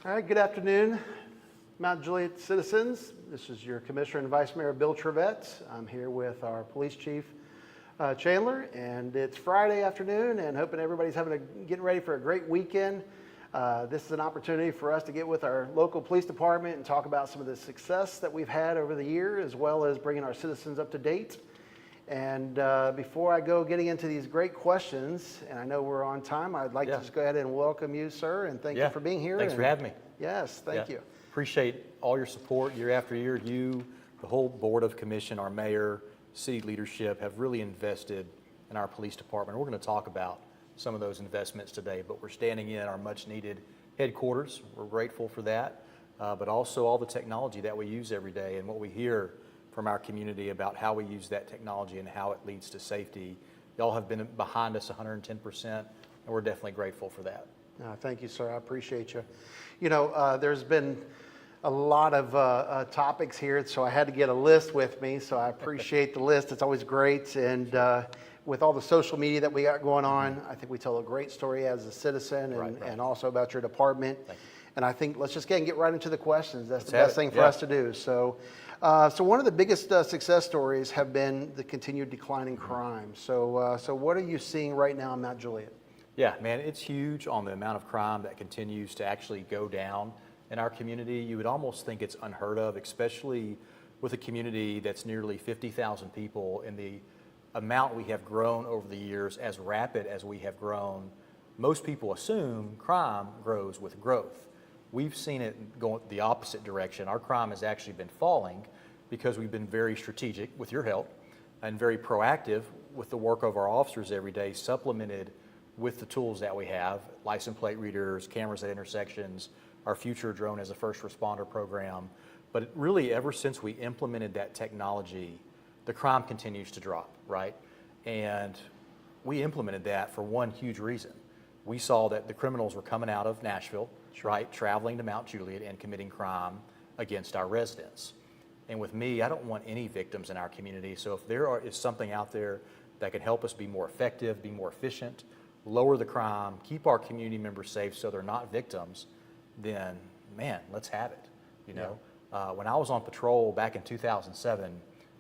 All right, good afternoon, Mount Juliet citizens. This is your Commissioner and Vice Mayor, Bill Trivett. I'm here with our Police Chief, Chandler, and it's Friday afternoon and hoping everybody's getting ready for a great weekend. This is an opportunity for us to get with our local police department and talk about some of the success that we've had over the year, as well as bringing our citizens up to date. And before I go getting into these great questions, and I know we're on time, I'd like to just go ahead and welcome you, sir, and thank you for being here. Thanks for having me. Yes, thank you. Appreciate all your support year after year. You, the whole Board of Commission, our mayor, city leadership have really invested in our police department. We're going to talk about some of those investments today, but we're standing in our much needed headquarters. We're grateful for that, but also all the technology that we use every day and what we hear from our community about how we use that technology and how it leads to safety. Y'all have been behind us 110%, and we're definitely grateful for that. Thank you, sir. I appreciate you. You know, there's been a lot of topics here, so I had to get a list with me, so I appreciate the list. It's always great, and with all the social media that we got going on, I think we tell a great story as a citizen and also about your department. And I think let's just get right into the questions. That's the best thing for us to do. So one of the biggest success stories have been the continued decline in crime. So what are you seeing right now in Mount Juliet? Yeah, man, it's huge on the amount of crime that continues to actually go down in our community. You would almost think it's unheard of, especially with a community that's nearly 50,000 people, and the amount we have grown over the years, as rapid as we have grown. Most people assume crime grows with growth. We've seen it go the opposite direction. Our crime has actually been falling because we've been very strategic with your help and very proactive with the work of our officers every day, supplemented with the tools that we have, license plate readers, cameras at intersections, our future drone as a first responder program. But really, ever since we implemented that technology, the crime continues to drop, right? And we implemented that for one huge reason. We saw that the criminals were coming out of Nashville, right, traveling to Mount Juliet and committing crime against our residents. And with me, I don't want any victims in our community. So if there is something out there that can help us be more effective, be more efficient, lower the crime, keep our community members safe so they're not victims, then man, let's have it. You know, when I was on patrol back in 2007,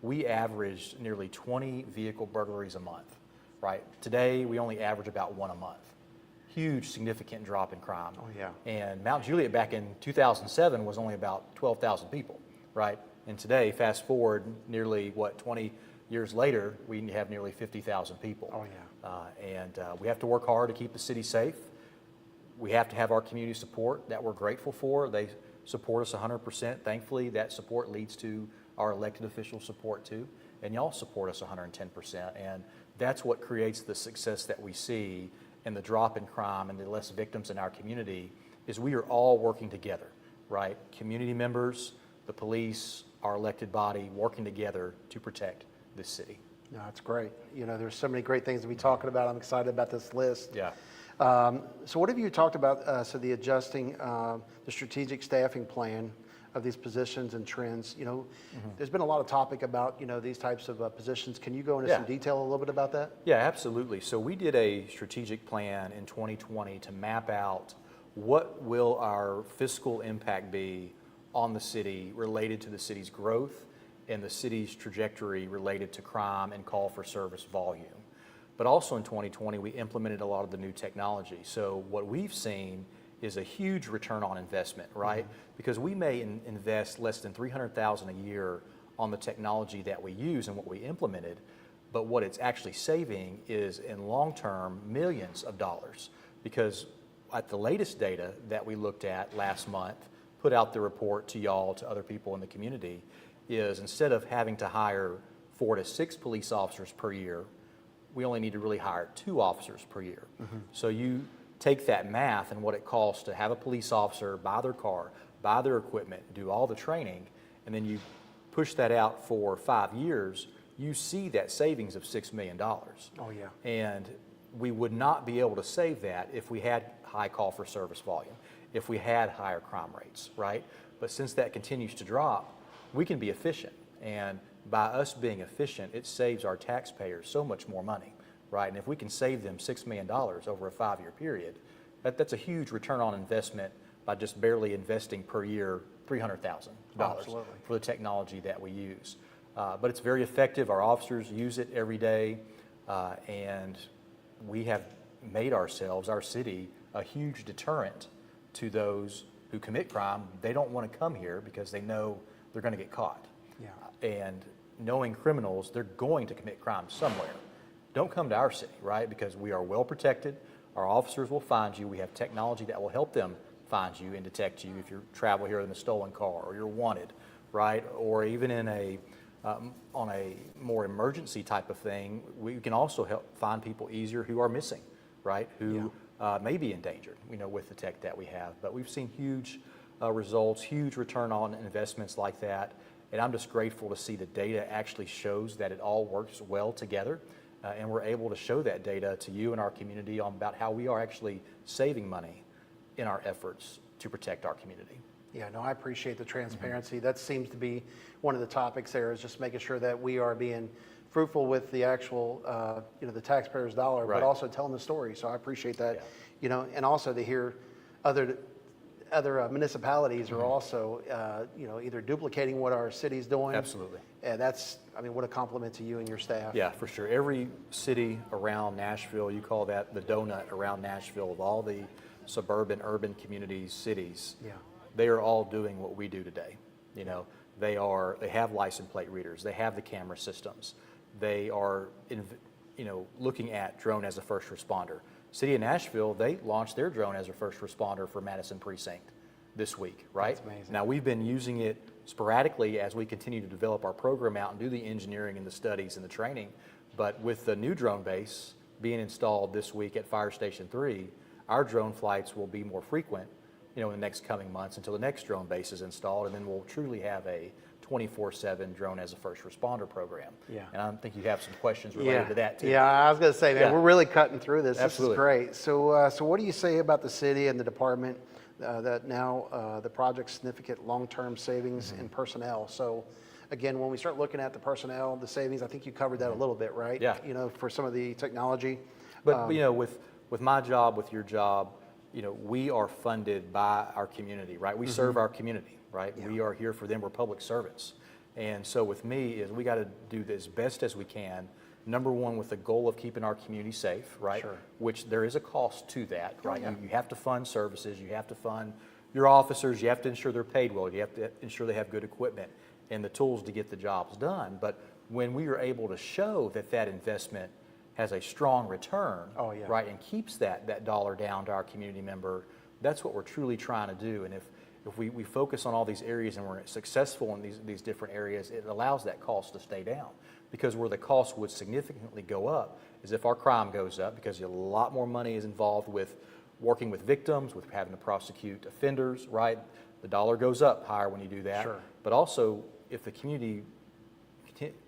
we averaged nearly 20 vehicle burglaries a month, right? Today, we only average about one a month. Huge, significant drop in crime. Oh, yeah. And Mount Juliet back in 2007 was only about 12,000 people, right? And today, fast forward nearly, 20 years later, we have nearly 50,000 people. Oh, yeah. And we have to work hard to keep the city safe. We have to have our community support that we're grateful for. They support us 100%. Thankfully, that support leads to our elected official support too. And y'all support us 110%. And that's what creates the success that we see and the drop in crime and the less victims in our community is we are all working together, right? Community members, the police, our elected body working together to protect this city. No, that's great. You know, there's so many great things to be talking about. I'm excited about this list. Yeah. So what have you talked about, so the adjusting, the strategic staffing plan of these positions and trends? You know, there's been a lot of topic about, you know, these types of positions. Can you go into some detail a little bit about that? Yeah, absolutely. So we did a strategic plan in 2020 to map out what will our fiscal impact be on the city related to the city's growth and the city's trajectory related to crime and call for service volume. But also in 2020, we implemented a lot of the new technology. So what we've seen is a huge return on investment, right? Because we may invest less than $300,000 a year on the technology that we use and what we implemented, but what it's actually saving is in long-term millions of dollars. Because at the latest data that we looked at last month, put out the report to y'all, to other people in the community, is instead of having to hire 4 to 6 police officers per year, we only need to really hire 2 officers per year. So you take that math and what it costs to have a police officer buy their car, buy their equipment, do all the training, and then you push that out for 5 years, you see that savings of $6 million. Oh, yeah. And we would not be able to save that if we had high call for service volume, if we had higher crime rates, right? But since that continues to drop, we can be efficient. And by us being efficient, it saves our taxpayers so much more money, right? And if we can save them $6 million over a 5-year period, that's a huge return on investment by just barely investing per year $300,000 Absolutely. for the technology that we use. But it's very effective. Our officers use it every day, and we have made ourselves, our city, a huge deterrent to those who commit crime. They don't want to come here because they know they're going to get caught. Yeah. And knowing criminals, they're going to commit crime somewhere. Don't come to our city, right? Because we are well protected. Our officers will find you. We have technology that will help them find you and detect you if you travel here in a stolen car or you're wanted, right? Or even in on a more emergency type of thing, we can also help find people easier who are missing, right? Who may be endangered, with the tech that we have. But we've seen huge results, huge return on investments like that. And I'm just grateful to see the data actually shows that it all works well together. And we're able to show that data to you and our community on about how we are actually saving money in our efforts to protect our community. Yeah, no, I appreciate the transparency. That seems to be one of the topics there, is just making sure that we are being fruitful with the actual, the taxpayer's dollar, Right. but also telling the story. So I appreciate that, Yeah. And also to hear other municipalities are also, either duplicating what our city's doing. Absolutely. And that's, what a compliment to you and your staff. Yeah, for sure. Every city around Nashville, you call that the donut around Nashville, of all the suburban, urban communities, cities, Yeah. they are all doing what we do today. They have license plate readers, they have the camera systems, they are, looking at drone as a first responder. City of Nashville, they launched their drone as a first responder for Madison Precinct this week, right? That's amazing. Now, we've been using it sporadically as we continue to develop our program out and do the engineering and the studies and the training. But with the new drone base being installed this week at Fire Station 3, our drone flights will be more frequent, in the next coming months until the next drone base is installed, and then we'll truly have a 24/7 drone as a first responder program. Yeah. And I think you have some questions related to that too. Yeah, I was going to say, man, Yeah. we're really cutting through this. Absolutely. This is great. So what do you say about the city and the department that now the project's significant long-term savings in personnel? So again, when we start looking at the personnel, the savings, I think you covered that a little bit, right? Yeah. For some of the technology. But with my job, with your job, we are funded by our community, right? We serve our community, right? Yeah. We are here for them. We're public servants. And so with me is we got to do this best as we can. Number one, with the goal of keeping our community safe, right? Sure. Which there is a cost to that, right? yeah. You have to fund services. You have to fund your officers. You have to ensure they're paid well. You have to ensure they have good equipment and the tools to get the jobs done. But when we are able to show that that investment has a strong return, right, and keeps that dollar down to our community member, that's what we're truly trying to do. And if we focus on all these areas and we're successful in these different areas, it allows that cost to stay down. Because where the cost would significantly go up is if our crime goes up, because a lot more money is involved with working with victims, with having to prosecute offenders, right? The dollar goes up higher when you do that. Sure. But also, if the community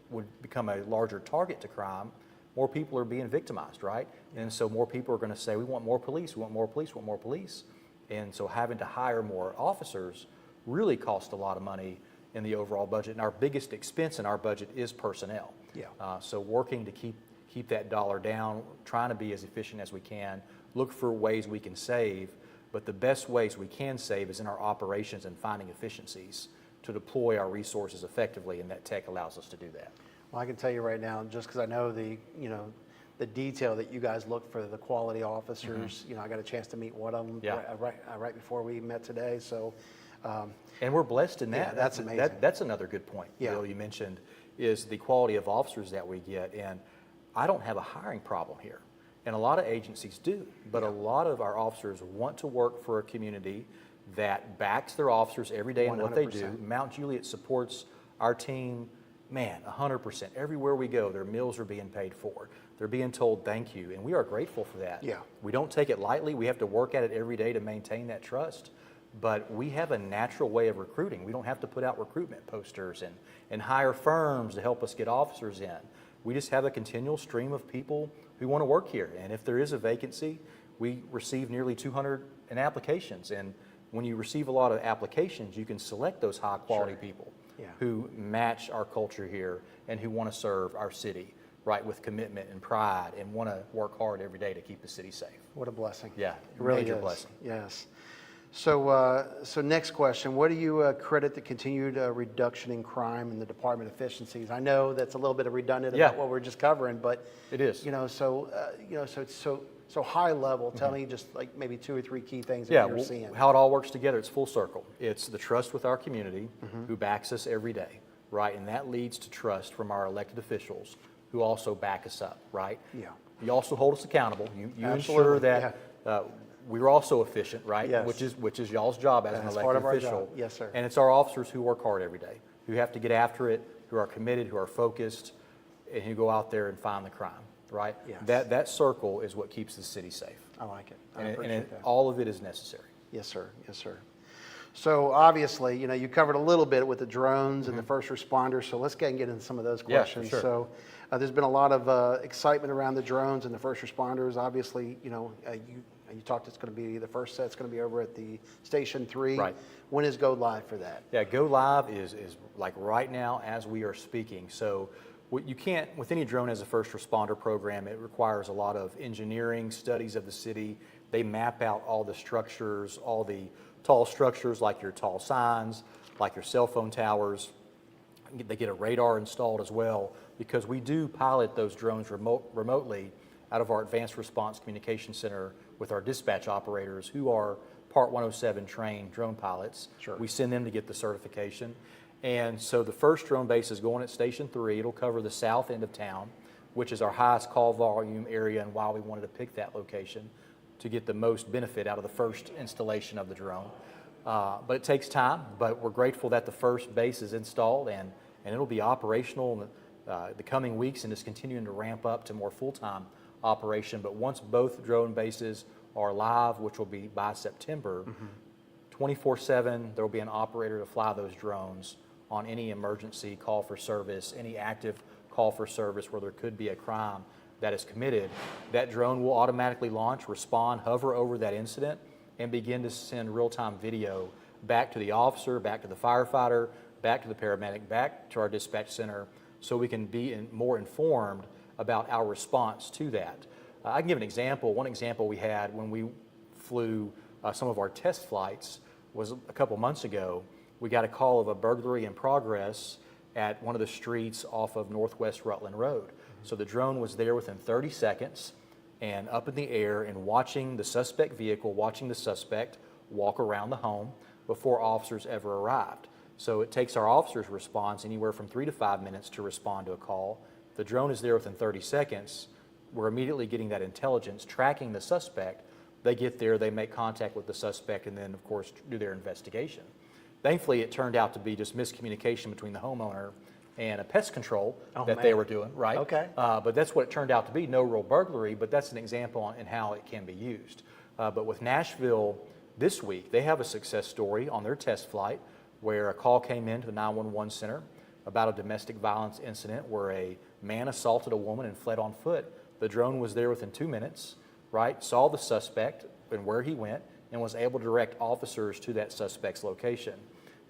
would become a larger target to crime, more people are being victimized, right? And so more people are going to say, we want more police, we want more police, we want more police. And so having to hire more officers really costs a lot of money in the overall budget. And our biggest expense in our budget is personnel. Yeah. So working to keep that dollar down, trying to be as efficient as we can, look for ways we can save, but the best ways we can save is in our operations and finding efficiencies to deploy our resources effectively, and that tech allows us to do that. Well, I can tell you right now, just because I know the detail that you guys look for the quality officers. I got a chance to meet one of them right before we met today. So, and we're blessed in that. Yeah, that's amazing. That's another good point, Bill, you mentioned, is the quality of officers that we get. And I don't have a hiring problem here. And a lot of agencies do, but a lot of our officers want to work for a community that backs their officers every day in what they do. 100%. Mount Juliet supports our team, 100%. Everywhere we go, their meals are being paid for. They're being told thank you, and we are grateful for that. Yeah. We don't take it lightly. We have to work at it every day to maintain that trust, but we have a natural way of recruiting. We don't have to put out recruitment posters and hire firms to help us get officers in. We just have a continual stream of people who want to work here, and if there is a vacancy, we receive nearly 200 applications, and when you receive a lot of applications, you can select those high-quality people who match our culture here and who want to serve our city, right, with commitment and pride and want to work hard every day to keep the city safe. what a blessing. Yeah, It really major is. blessing. Yes. So next question, what do you credit the continued reduction in crime and the department efficiencies? I know that's a little bit of redundant Yeah. about what we're just covering, but It is. so it's so high level. Tell me just like maybe 2 or 3 key things that Yeah, you're well, seeing. how it all works together, it's full circle. It's the trust with our community Mm-hmm. who backs us every day, right? And that leads to trust from our elected officials who also back us up, right? Yeah. You also hold us accountable. You Absolutely, ensure that we're also efficient, right? Yes. Which is y'all's job as an That's elected part of our official. job. Yes, sir. And it's our officers who work hard every day, who have to get after it, who are committed, who are focused, and who go out there and find the crime, right? Yes. That circle is what keeps the city safe. I like it. I And appreciate that. all of it is necessary. Yes, sir. Yes, sir. So obviously, you covered a little bit with the drones and the first responders. So let's get into some of those Mm-hmm. Yeah, for questions. sure. So there's been a lot of excitement around the drones and the first responders. Obviously, you talked. It's going to be the first set's going to be over at the Station 3. Right. When is go live for that? Yeah, go live is like right now as we are speaking. So what you can't, with any drone as a first responder program, it requires a lot of engineering studies of the city. They map out all the structures, all the tall structures like your tall signs, like your cell phone towers. They get a radar installed as well because we do pilot those drones remotely out of our Advanced Response Communication Center with our dispatch operators who are Part 107 trained drone pilots. Sure. We send them to get the certification. And so the first drone base is going at Station 3. It'll cover the south end of town, which is our highest call volume area and why we wanted to pick that location to get the most benefit out of the first installation of the drone. But it takes time, but we're grateful that the first base is installed and it'll be operational in the coming weeks and is continuing to ramp up to more full-time operation. But once both drone bases are live, which will be by September, 24/7, there will be an operator to fly those drones on any emergency call for service, any active call for service where there could be a crime that is committed. That drone will automatically launch, respond, hover over that incident, and begin to send real-time video back to the officer, back to the firefighter, back to the paramedic, back to our dispatch center, so we can be more informed about our response to that. I can give an example. One example we had when we flew some of our test flights was a couple months ago. We got a call of a burglary in progress at one of the streets off of Northwest Rutland Road. So the drone was there within 30 seconds and up in the air and watching the suspect vehicle, watching the suspect walk around the home before officers ever arrived. So it takes our officers' response anywhere from 3 to 5 minutes to respond to a call. The drone is there within 30 seconds. We're immediately getting that intelligence, tracking the suspect. They get there, they make contact with the suspect, and then, of course, do their investigation. Thankfully, it turned out to be just miscommunication between the homeowner and a pest control they were doing, right? Okay. But that's what it turned out to be, no real burglary, but that's an example in how it can be used. But with Nashville this week, they have a success story on their test flight where a call came into the 911 center about a domestic violence incident where a man assaulted a woman and fled on foot. The drone was there within 2 minutes, right? Saw the suspect and where he went and was able to direct officers to that suspect's location.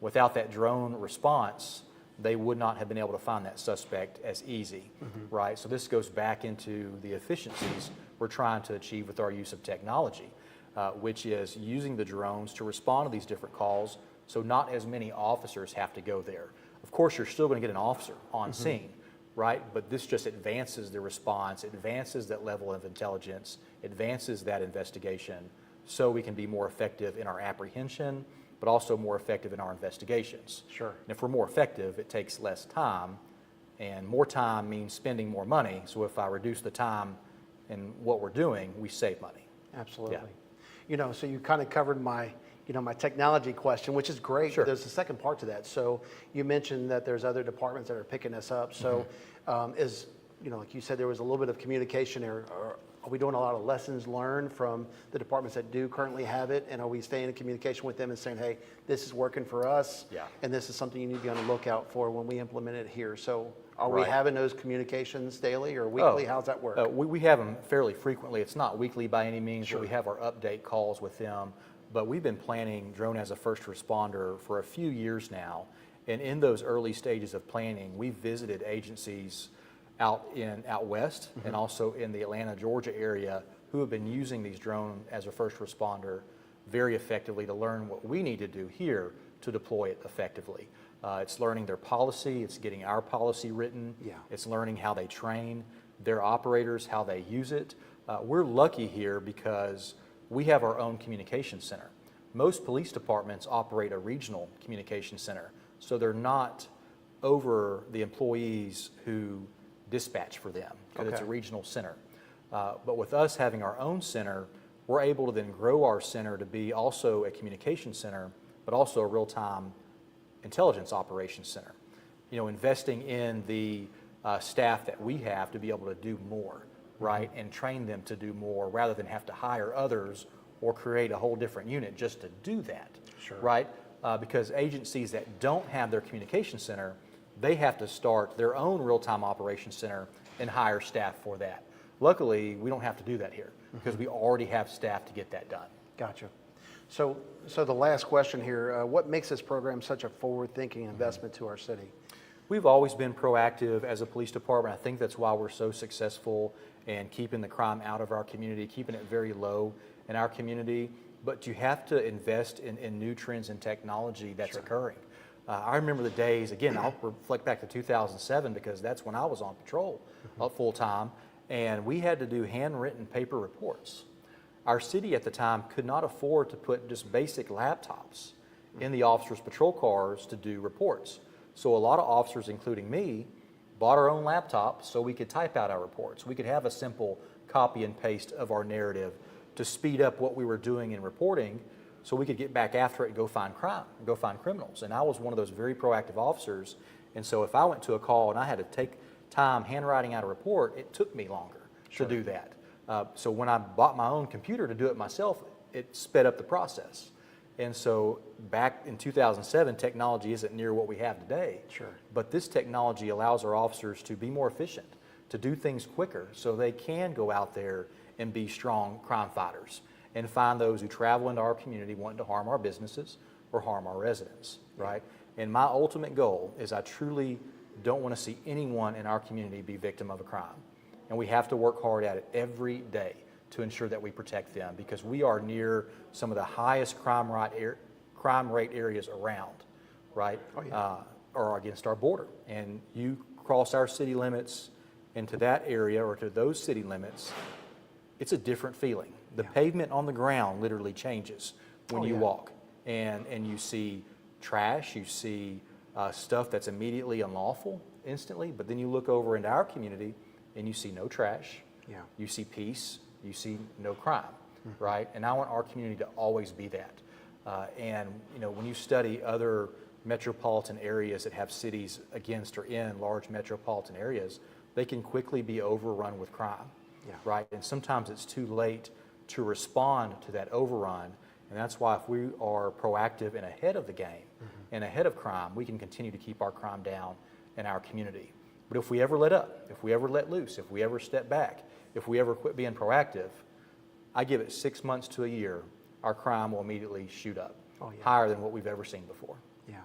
Without that drone response, they would not have been able to find that suspect as easy, right? So this goes back into the efficiencies we're trying to achieve with our use of technology, which is using the drones to respond to these different calls so not as many officers have to go there. Of course, you're still going to get an officer on scene, right? But this just advances the response, advances that level of intelligence, advances that investigation so we can be more effective in our apprehension, but also more effective in our investigations. Sure. And if we're more effective, it takes less time, and more time means spending more money. So if I reduce the time in what we're doing, we save money. Absolutely. So you kind of covered my technology question, which is great. Sure. But there's a second part to that. So you mentioned that there's other departments that are picking this up. So like you said, there was a little bit of communication there. Are we doing a lot of lessons learned from the departments that do currently have it? And are we staying in communication with them and saying, hey, this is working for us, and this is something you need to be on the lookout for when we implement it here? So are we having those communications daily or weekly? How's that work? We have them fairly frequently. It's not weekly by any means, but we have our update calls with them. But we've been planning drone as a first responder for a few years now. And in those early stages of planning, we've visited agencies out west and also in the Atlanta, Georgia area who have been using these drone as a first responder very effectively to learn what we need to do here to deploy it effectively. It's learning their policy, it's getting our policy written, Yeah. it's learning how they train their operators, how they use it. We're lucky here because we have our own communication center. Most police departments operate a regional communication center, so they're not over the employees who dispatch for them, because it's a Okay. regional center. But with us having our own center, we're able to then grow our center to be also a communication center, but also a real-time intelligence operations center. You know, investing in the staff that we have to be able to do more, right? And train them to do more rather than have to hire others or create a whole different unit just to do that, Sure. right? Because agencies that don't have their communication center, they have to start their own real-time operations center and hire staff for that. Luckily, we don't have to do that here because we already have staff to get that done. Gotcha. So the last question here, what makes this program such a forward-thinking investment to our city? We've always been proactive as a police department. I think that's why we're so successful in keeping the crime out of our community, keeping it very low in our community. But you have to invest in new trends and technology that's occurring. I remember the days, again, I'll reflect back to 2007 because that's when I was on patrol full time, and we had to do handwritten paper reports. Our city at the time could not afford to put just basic laptops in the officers' patrol cars to do reports. So a lot of officers, including me, bought our own laptops so we could type out our reports. We could have a simple copy and paste of our narrative to speed up what we were doing in reporting so we could get back after it and go find crime, and go find criminals. And I was one of those very proactive officers. And so if I went to a call and I had to take time handwriting out a report, it took me longer to do that. So when I bought my own computer to do it myself, it sped up the process. And so back in 2007, technology isn't near what we have today. Sure. But this technology allows our officers to be more efficient, to do things quicker so they can go out there and be strong crime fighters and find those who travel into our community wanting to harm our businesses or harm our residents, right? And my ultimate goal is I truly don't want to see anyone in our community be victim of a crime. And we have to work hard at it every day to ensure that we protect them because we are near some of the highest crime rate areas around, right? Oh, yeah. Or against our border. And you cross our city limits into that area or to those city limits, it's a different feeling. The pavement on the ground literally changes when you walk. And you see trash, you see stuff that's immediately unlawful instantly, but then you look over into our community and you see no trash, you see peace, you see no crime, right? And I want our community to always be that. And you know, when you study other metropolitan areas that have cities against or in large metropolitan areas, they can quickly be overrun with crime, right? And sometimes it's too late to respond to that overrun. And that's why if we are proactive and ahead of the game and ahead of crime, we can continue to keep our crime down in our community. But if we ever let up, if we ever let loose, if we ever step back, if we ever quit being proactive, I give it 6 months to a year, our crime will immediately shoot up, higher than what we've ever seen before. Yeah.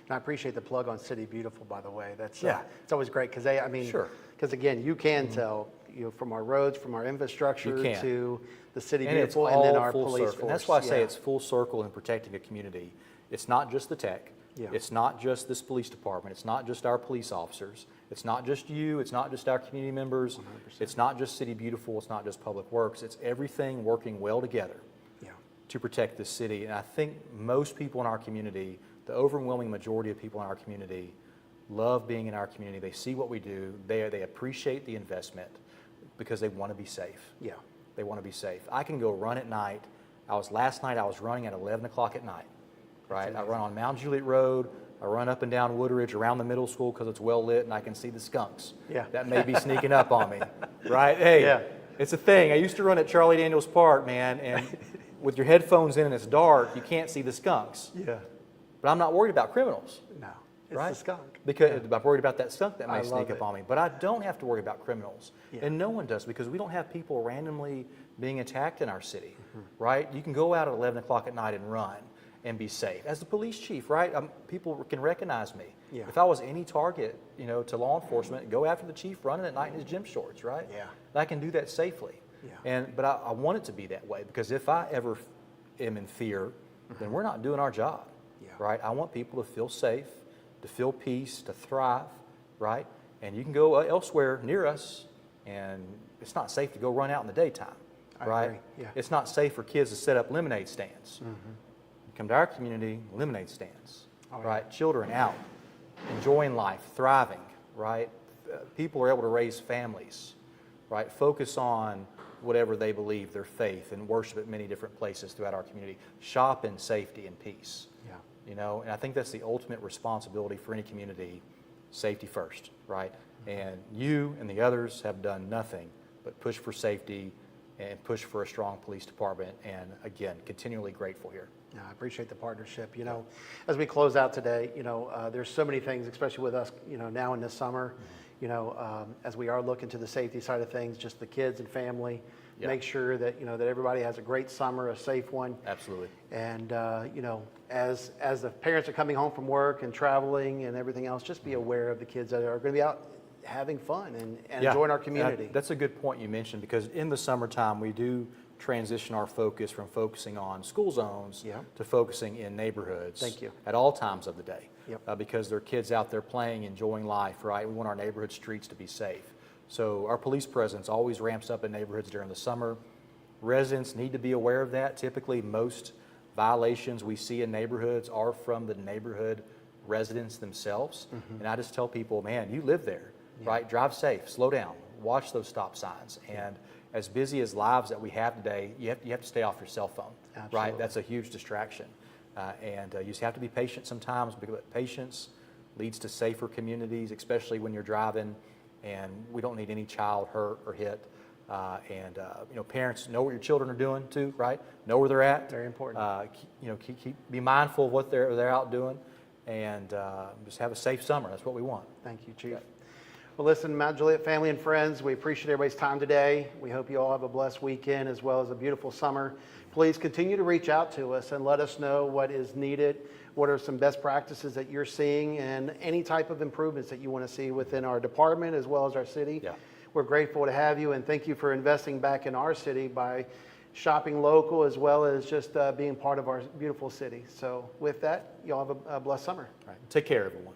And I appreciate the plug on City Beautiful, by the way. That's Yeah. it's always great because because again, you can tell, you know, from our roads, from our infrastructure You can. to the City And it's Beautiful, and then all our full police circle. force. And that's why I say it's full circle in protecting a community. It's not just the tech. It's not just this police department. It's not just our police officers. It's not just you. It's not just our community members. 100%. It's not just City Beautiful. It's not just Public Works. It's everything working well together to protect this city. And I think most people in our community, the overwhelming majority of people in our community, love being in our community. They see what we do. They appreciate the investment because they want to be safe. Yeah. They want to be safe. I can go run at night. Last night I was running at 11 o'clock at night, right? I run on Mount Juliet Road. I run up and down Woodridge around the middle school because it's well lit and I can see the skunks that may be sneaking up on me, right? Hey, it's a thing. I used to run at Charlie Daniels Park, man, and with your headphones in and it's dark, you can't see the skunks. Yeah. But I'm not worried about criminals. No, it's right? the skunk. Because I'm worried about that skunk that I may sneak love up it. on me. But I don't have to worry about criminals. And no one does because we don't have people randomly being attacked in our city, right? You can go out at 11 o'clock at night and run and be safe. As the police chief, right? People can recognize me. Yeah. If I was any target, you know, to law enforcement, go after the chief running at night in his gym shorts, right? Yeah. And I can do that safely. Yeah. But I want it to be that way because if I ever am in fear, then we're not doing our job, Yeah. right? I want people to feel safe, to feel peace, to thrive, right? And you can go elsewhere near us, and it's not safe to go run out in the daytime, I right? agree, yeah. It's not safe for kids to set up lemonade stands. You come to our community, lemonade stands, Oh, yeah. right? Children out, enjoying life, thriving, right? People are able to raise families, right? Focus on whatever they believe, their faith, and worship at many different places throughout our community. Shop in safety and peace. Yeah. You know, and I think that's the ultimate responsibility for any community, safety first, right? And you and the others have done nothing but push for safety and push for a strong police department, and again, continually grateful here. Yeah, I appreciate the partnership. You know, as we close out today, there's so many things, especially with us, now in the summer, as we are looking to the safety side of things, just the kids and family, Yeah. make sure that, that everybody has a great summer, a safe one. Absolutely. And, as the parents are coming home from work and traveling and everything else, just be aware of the kids that are going to be out having fun and Yeah. enjoying our community. That's a good point you mentioned, because in the summertime, we do transition our focus from focusing on school zones Yeah. to focusing in neighborhoods. Thank you. At all times of the day. Yep. Because there are kids out there playing, enjoying life, right? We want our neighborhood streets to be safe. So our police presence always ramps up in neighborhoods during the summer. Residents need to be aware of that. Typically, most violations we see in neighborhoods are from the neighborhood residents themselves. And I just tell people, man, you live there, right? Drive safe, slow down, watch those stop signs. And as busy as lives that we have today, you have to stay off your cell phone, Absolutely. right? That's a huge distraction. And you just have to be patient sometimes, because patience leads to safer communities, especially when you're driving, and we don't need any child hurt or hit. Parents, know what your children are doing too, right? Know where they're at. Very important. Be mindful of what they're out doing, and just have a safe summer. That's what we want. Thank you, Chief. Well, listen, Mount Juliet family and friends, we appreciate everybody's time today. We hope you all have a blessed weekend as well as a beautiful summer. Please continue to reach out to us and let us know what is needed, what are some best practices that you're seeing, and any type of improvements that you want to see within our department as well as our city. Yeah. We're grateful to have you, and thank you for investing back in our city by shopping local as well as just being part of our beautiful city. So with that, y'all have a blessed summer. All right. Take care, everyone.